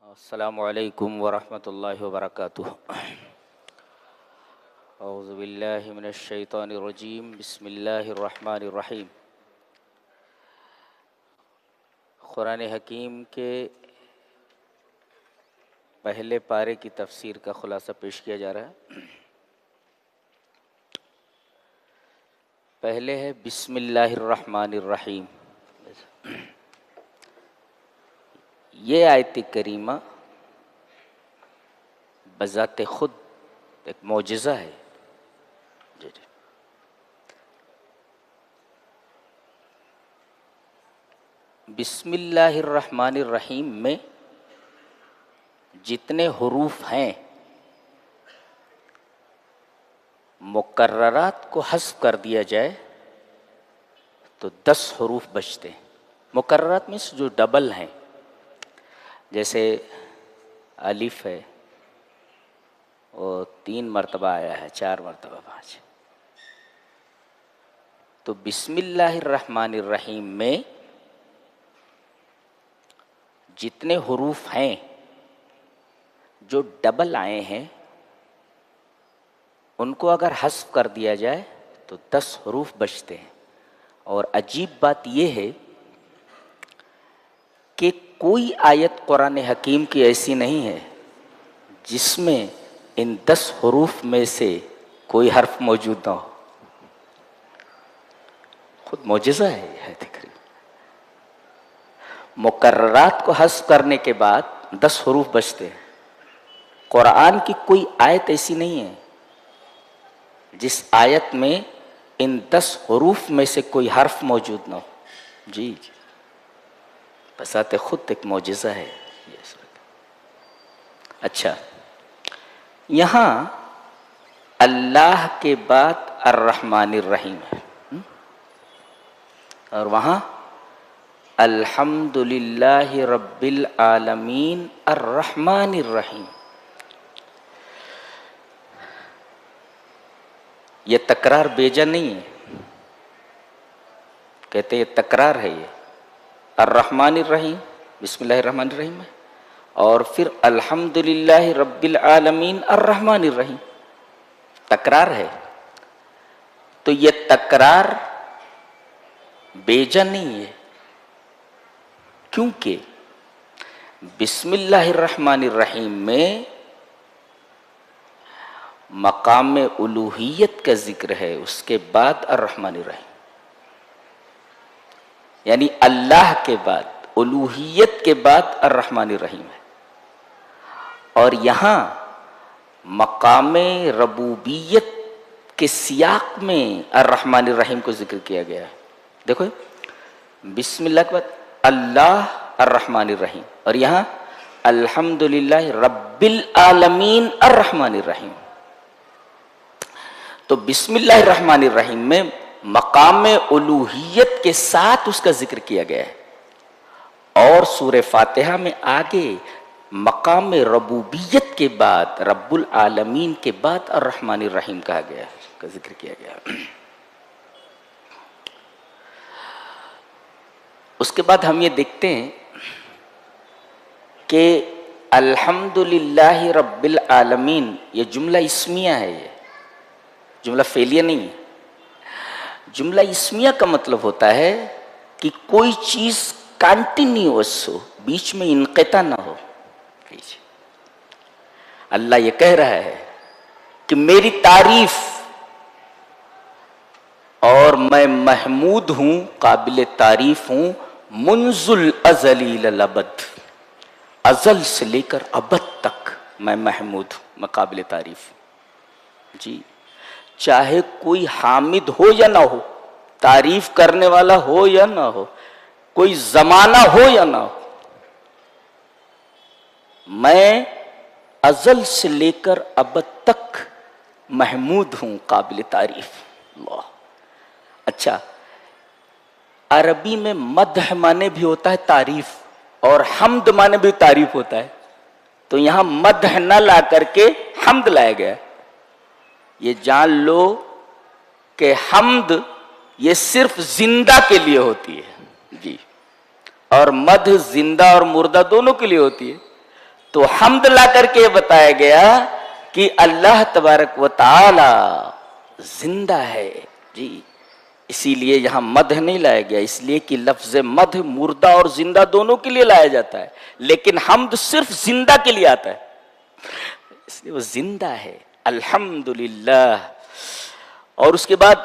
السلام علیکم ورحمۃ اللہ وبرکاتہ۔ اعوذ باللہ من الشیطان الرجیم، بسم اللہ الرحمن الرحیم۔ قرآن حکیم کے پہلے پارے کی تفسیر کا خلاصہ پیش کیا جا رہا ہے۔ پہلے ہے بسم اللہ الرحمن الرحیم۔ یہ آیت کریمہ بذات خود ایک معجزہ ہے۔ جی بسم اللہ الرحمن الرحیم میں جتنے حروف ہیں مکررات کو حذف کر دیا جائے تو 10 حروف بچتے ہیں۔ مکررات میں جو ڈبل ہیں، جیسے الف ہے وہ 3 مرتبہ آیا ہے، 4 مرتبہ 5۔ تو بسم اللہ الرحمن الرحیم میں جتنے حروف ہیں جو ڈبل آئے ہیں ان کو اگر حذف کر دیا جائے تو 10 حروف بچتے ہیں۔ اور عجیب بات یہ ہے کہ کوئی آیت قرآن حکیم کی ایسی نہیں ہے جس میں ان 10 حروف میں سے کوئی حرف موجود نہ ہو۔ خود معجزہ ہے یہ آیت کریمہ۔ مکررات کو حذف کرنے کے بعد 10 حروف بچتے ہیں۔ قرآن کی کوئی آیت ایسی نہیں ہے جس آیت میں ان 10 حروف میں سے کوئی حرف موجود نہ ہو۔ جی بذات خود ایک معجزہ ہے یہ۔ اچھا، یہاں اللہ کے بعد الرحمن الرحیم ہے، اور وہاں الحمدللہ رب العالمین الرحمن الرحیم۔ یہ تکرار بیجا نہیں ہے، کہتے یہ تکرار ہے۔ یہ الرحمن الرحیم، بسم اللہ الرحمن الرحیم ہے، اور پھر الحمدللہ رب العالمین الرحمن الرحیم، تکرار ہے۔ تو یہ تکرار بیجا نہیں ہے، کیونکہ بسم اللہ الرحمن الرحیم میں مقام الوہیت کا ذکر ہے، اس کے بعد الرحمن الرحیم، یعنی اللہ کے بعد، الوہیت کے بعد الرحمن الرحیم ہے۔ اور یہاں مقام ربوبیت کے سیاق میں الرحمن الرحیم کو ذکر کیا گیا ہے۔ دیکھو بسم اللہ کے بعد اللہ الرحمن الرحیم، اور یہاں الحمدللہ رب العالمین الرحمن الرحیم۔ تو بسم اللہ الرحمن الرحیم میں مقام الوہیت کے ساتھ اس کا ذکر کیا گیا ہے، اور سورہ فاتحہ میں آگے مقام ربوبیت کے بعد، رب العالمین کے بعد الرحمن الرحیم کہا گیا ہے، کا ذکر کیا گیا ہے۔ اس کے بعد ہم یہ دیکھتے ہیں کہ الحمدللہ رب العالمین یہ جملہ اسمیہ ہے، یہ جملہ فعلیہ نہیں ہے۔ جملہ اسمیہ کا مطلب ہوتا ہے کہ کوئی چیز کنٹینیوس ہو، بیچ میں انقطاع نہ ہو۔ اللہ یہ کہہ رہا ہے کہ میری تعریف، اور میں محمود ہوں، قابل تعریف ہوں، منذ الازل الی الابد، ازل سے لے کر ابد تک میں محمود ہوں، میں قابل تعریف ہوں۔ جی چاہے کوئی حامد ہو یا نہ ہو، تعریف کرنے والا ہو یا نہ ہو، کوئی زمانہ ہو یا نہ ہو، میں ازل سے لے کر ابد تک محمود ہوں، قابل تعریف۔ اللہ اچھا، عربی میں مدح معنی بھی ہوتا ہے تعریف، اور حمد معنی بھی تعریف ہوتا ہے۔ تو یہاں مدح نہ لا کر کے حمد لایا گیا۔ یہ جان لو کہ حمد یہ صرف زندہ کے لیے ہوتی ہے، جی، اور مدح زندہ اور مردہ دونوں کے لیے ہوتی ہے۔ تو حمد لا کر کے بتایا گیا کہ اللہ تبارک و تعالی زندہ ہے جی. اسی لیے یہاں مدح نہیں لایا گیا، اس لیے کہ لفظ مدح مردہ اور زندہ دونوں کے لیے لایا جاتا ہے، لیکن حمد صرف زندہ کے لیے آتا ہے، اس لیے وہ زندہ ہے الحمدللہ. اور اس کے بعد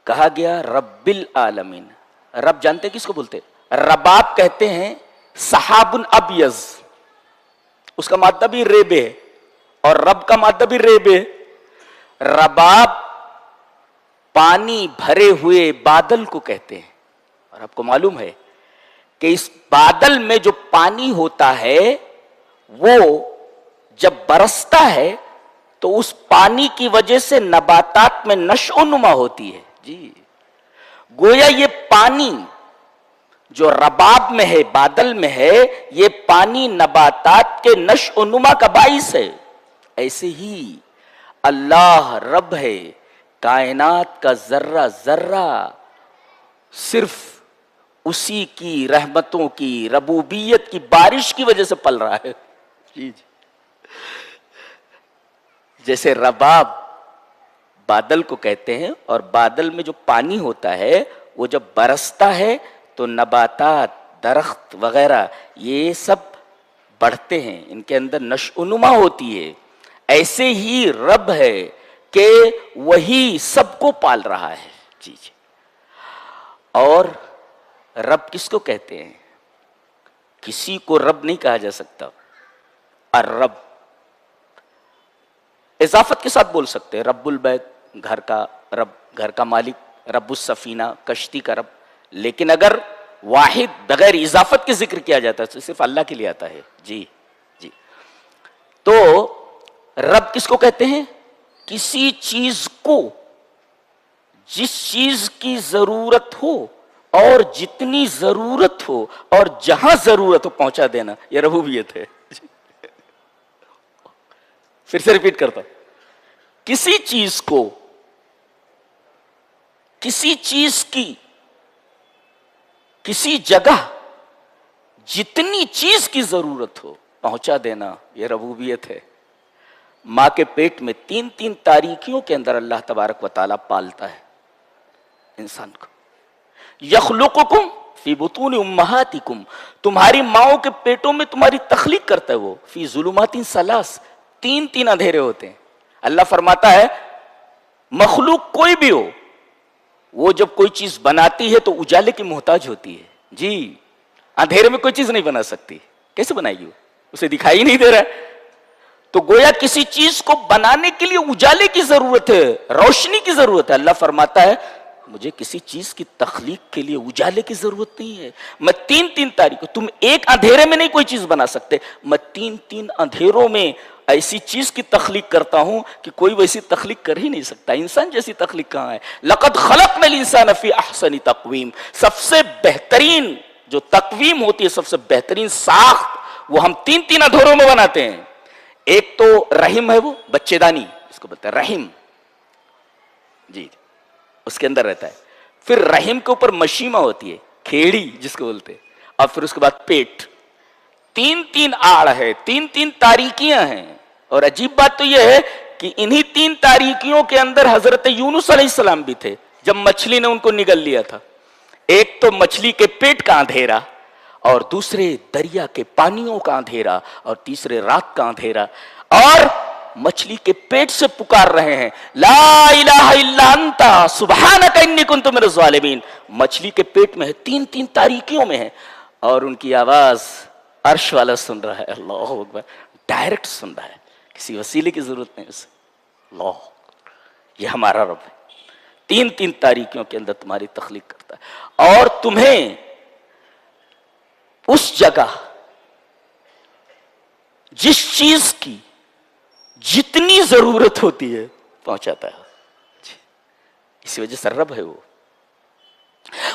کہا گیا رب العالمین. رب جانتے کس کو بولتے؟ رباب کہتے ہیں سحاب ابیض، اس کا مادہ بھی ریب ہے اور رب کا مادہ بھی ریب ہے. رباب پانی بھرے ہوئے بادل کو کہتے ہیں، اور آپ کو معلوم ہے کہ اس بادل میں جو پانی ہوتا ہے وہ جب برستا ہے تو اس پانی کی وجہ سے نباتات میں نشو و نما ہوتی ہے جی. گویا یہ پانی جو رباب میں ہے، بادل میں ہے، یہ پانی نباتات کے نشو و نما کا باعث ہے. ایسے ہی اللہ رب ہے، کائنات کا ذرہ ذرہ صرف اسی کی رحمتوں کی ربوبیت کی بارش کی وجہ سے پل رہا ہے جی. جیسے رباب بادل کو کہتے ہیں، اور بادل میں جو پانی ہوتا ہے وہ جب برستا ہے تو نباتات، درخت وغیرہ یہ سب بڑھتے ہیں، ان کے اندر نشو و نما ہوتی ہے. ایسے ہی رب ہے کہ وہی سب کو پال رہا ہے جی. اور رب کس کو کہتے ہیں؟ کسی کو رب نہیں کہا جا سکتا. الرب اضافت کے ساتھ بول سکتے ہیں، رب البیت گھر کا رب، گھر کا مالک، رب السفینہ کشتی کا رب. لیکن اگر واحد بغیر اضافت کے ذکر کیا جاتا ہے تو صرف اللہ کے لیے آتا ہے جی جی. تو رب کس کو کہتے ہیں؟ کسی چیز کو جس چیز کی ضرورت ہو اور جتنی ضرورت ہو اور جہاں ضرورت ہو پہنچا دینا، یہ ربوبیت ہے. پھر سے ریپیٹ کرتا ہوں، کسی چیز کو، کسی چیز کی، کسی جگہ جتنی چیز کی ضرورت ہو پہنچا دینا، یہ ربوبیت ہے. ماں کے پیٹ میں 3 تاریکیوں کے اندر اللہ تبارک و تعالیٰ پالتا ہے انسان کو. یخلقکم فی بطون امہاتکم، تمہاری ماؤں کے پیٹوں میں تمہاری تخلیق کرتا ہے وہ. فی ظلمات ثلاث، 3 اندھیرے ہوتے ہیں. اللہ فرماتا ہے مخلوق کوئی بھی ہو، وہ جب کوئی چیز بناتی ہے تو اجالے کی محتاج ہوتی ہے جی. اندھیرے میں کوئی چیز نہیں بنا سکتی، کیسے بنائے گی؟ وہ اسے دکھائی نہیں دے رہا ہے. تو گویا کسی چیز کو بنانے کے لیے اجالے کی ضرورت ہے، روشنی کی ضرورت ہے. اللہ فرماتا ہے مجھے کسی چیز کی تخلیق کے لیے اجالے کی ضرورت نہیں ہے. میں 3 تاریخ، تم ایک اندھیرے میں نہیں کوئی چیز بنا سکتے، میں 3 اندھیروں میں ایسی چیز کی تخلیق کرتا ہوں کہ کوئی ویسی تخلیق کر ہی نہیں سکتا. انسان جیسی تخلیق کہاں ہے؟ لقد خلقنا الانسان فی احسن تقویم. سب سے بہترین جو تقویم ہوتی ہے، سب سے بہترین ساخت، وہ ہم 3 اندھیروں میں بناتے ہیں. ایک تو رحم ہے، وہ بچے دانی اس کو بولتے ہیں رحم جی، اس کے اندر رہتا ہے. پھر رحم کے اوپر مشیمہ ہوتی ہے، کھیڑی جس کو بولتے ہیں، اور پھر اس کے بعد پیٹ. 3 آڑ ہے، 3 تاریکیاں ہیں. اور عجیب بات تو یہ ہے کہ انہی 3 تاریکیوں کے اندر حضرت یونس علیہ السلام بھی تھے جب مچھلی نے ان کو نگل لیا تھا. ایک تو مچھلی کے پیٹ کا اندھیرا، اور دوسرے دریا کے پانیوں کا اندھیرا، اور تیسرے رات کا اندھیرا. اور مچھلی کے پیٹ سے پکار رہے ہیں لا الہ الا انت سبحانک انی کنت من الظالمین. مچھلی کے پیٹ میں ہے، 3 تاریکیوں میں ہے، اور ان کی آواز عرش والا سن رہا ہے. اللہ اکبر، ڈائریکٹ سن رہا ہے، کسی وسیلے کی ضرورت نہیں اسے. اللہ، یہ ہمارا رب ہے، 3 تاریکیوں کے اندر تمہاری تخلیق کرتا ہے. اور تمہیں اس جگہ جس چیز کی جتنی ضرورت ہوتی ہے پہنچاتا ہے. اسی وجہ سے رب ہے وہ.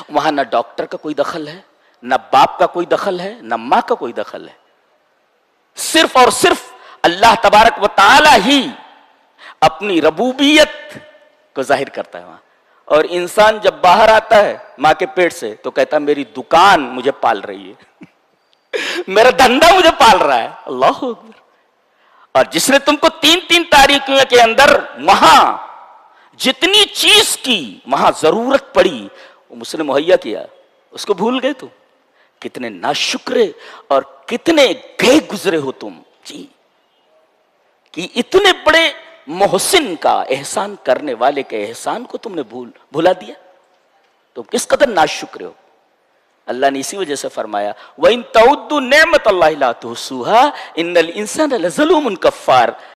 وہاں نہ ڈاکٹر کا کوئی دخل ہے، نہ باپ کا کوئی دخل ہے، نہ ماں کا کوئی دخل ہے. صرف اور صرف اللہ تبارک و تعالی ہی اپنی ربوبیت کو ظاہر کرتا ہے وہاں. اور انسان جب باہر آتا ہے ماں کے پیٹ سے تو کہتا ہے میری دکان مجھے پال رہی ہے. میرا دھندا مجھے پال رہا ہے. اللہ اکبر. اور جس نے تم کو 3 تاریخیوں کے اندر وہاں جتنی چیز کی وہاں ضرورت پڑی وہ مجھ نے مہیا کیا, اس کو بھول گئے. تم کتنے ناشکرے اور کتنے گئے گزرے ہو تم جی, کہ اتنے بڑے محسن کا, احسان کرنے والے کے احسان کو تم نے بھلا دیا. تم کس قدر ناشکرے ہو. اللہ نے اسی وجہ سے فرمایا وَإِن تَعُدُّوا نِعْمَتَ اللَّهِ لَا تُحْصُوهَا إِنَّ الْإِنسَانَ لَظَلُومٌ كَفَّارٌ.